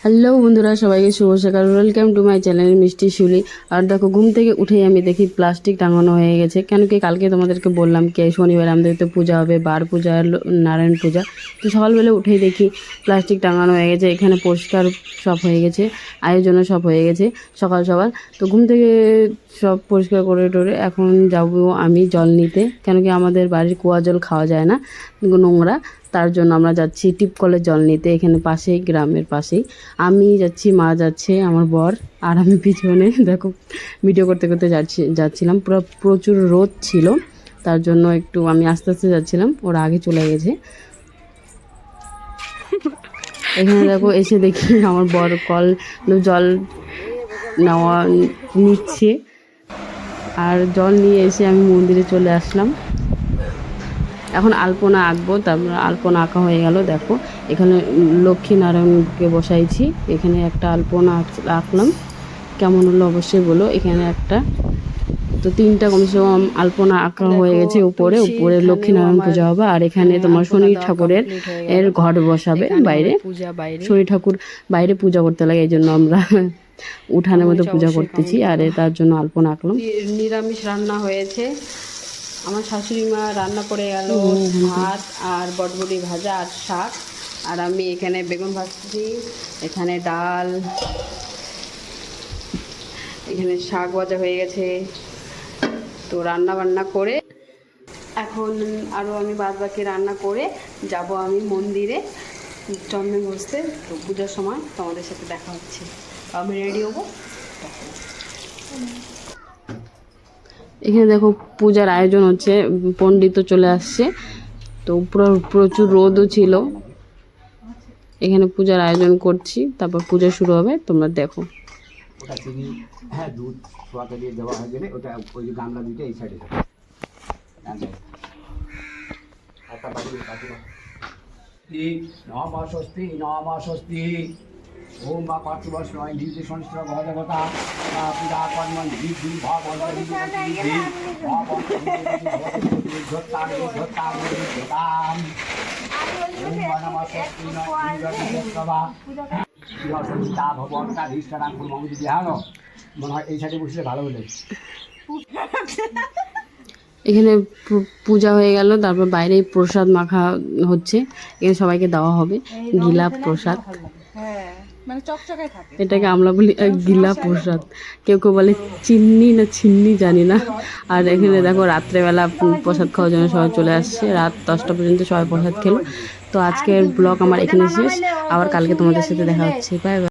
Hello বন্ধুরা, সবাইকে শুভ সকাল। ওয়েলকাম টু মাই চ্যানেল মিষ্টি শুলি। আর দেখো, ঘুম থেকে উঠেই আমি দেখি প্লাস্টিক টাঙানো হয়ে গেছে। কেন কি কালকে তোমাদেরকে বললাম কি শনিবার আমাদের তো পূজা হবে, বার পূজা আর নারায়ণ পূজা। তো সকালবেলা উঠেই দেখি প্লাস্টিক টাঙানো হয়ে গেছে। এখানে পরিষ্কার সব হয়ে গেছে, আয়োজনও সব হয়ে গেছে সকাল সকাল। তো ঘুম থেকে সব পরিষ্কার করে টরে এখন যাব আমি জল নিতে। কেন কি আমাদের বাড়ির কুয়া জল খাওয়া যায় না, নোংরা। তার জন্য আমরা যাচ্ছি টিপকলের জল নিতে, এখানে পাশেই, গ্রামের পাশেই। আমি যাচ্ছি, মা যাচ্ছে, আমার বর, আর আমি পিছনে দেখো ভিডিও করতে করতে যাচ্ছিলাম। পুরো প্রচুর রোদ ছিল, তার জন্য একটু আমি আস্তে আস্তে যাচ্ছিলাম, ওরা আগে চলে গেছে। এখানে দেখো এসে দেখি আমার বর জল নেওয়া নিচ্ছে, আর জল নিয়ে এসে আমি মন্দিরে চলে আসলাম। এখন আলপনা আঁকবো, তারপর আলপনা আঁকা হয়ে গেল। দেখো এখানে লক্ষ্মী নারায়ণকে বসাইছি, এখানে একটা আলপনা আঁকলাম। কেমন হলো অবশ্যই বলো। এখানে একটা, তো তিনটা কমসে কম আলপনা আঁকা হয়ে গেছে। উপরে লক্ষ্মী নারায়ণ পূজা হবে, আর এখানে তোমার শনি ঠাকুরের ঘর বসাবে বাইরে। শনি ঠাকুর বাইরে পূজা করতে লাগে, এই জন্য আমরা উঠানের মধ্যে পূজা করতেছি, আর তার জন্য আলপনা আঁকলাম। নিরামিষ রান্না হয়েছে। আমার শাশুড়ি মা রান্না করে গেল ভাত আর বটবটি ভাজা আর শাক, আর আমি এখানে বেগুন ভাজছি, এখানে ডাল, এখানে শাক ভাজা হয়ে গেছে। তো রান্না বান্না করে এখন আরও আমি বাদ বাকি রান্না করে যাব আমি মন্দিরে চন্দন বসতে। তো পূজার সময় তোমাদের সাথে দেখা হচ্ছে, আমি রেডি হবো। এখানে দেখো পূজার আয়োজন হচ্ছে, পণ্ডিতও চলে আসছে। তো প্রচুর রোদও ছিল। এখানে পূজার আয়োজন করছি, তারপর পূজা শুরু হবে, তোমরা দেখো। ওটা চিনি, হ্যাঁ, দুধ সোয়াকে দিয়ে দেওয়া হয়ে গেলে ওটা ওই যে গামলা দুটো এই সাইডে নম স্বস্তি নম স্বস্তি। ওম বা পার্থবাস নয় নির্দেশ সংস্থ ভগবতা পূজা কর্ম বিধি ভাব মনে হয় এই সাইডে বসলে ভালো হলে। এখানে পূজা হয়ে গেল, তারপর বাইরে প্রসাদ মাখা হচ্ছে, এখানে সবাইকে দেওয়া হবে গিলা প্রসাদ। এটাকে আমরা বলি গিলা প্রসাদ, কেউ কেউ বলে চিন্নি না ছিন্নি জানি না। আর এখানে দেখো রাত্রেবেলা প্রসাদ খাওয়ার জন্য সবাই চলে আসছে, রাত 10টা পর্যন্ত সবাই প্রসাদ খেলো। তো আজকের ব্লগ আমার এখানে শেষ, আবার কালকে তোমাদের সাথে দেখা হচ্ছে। Bye bye.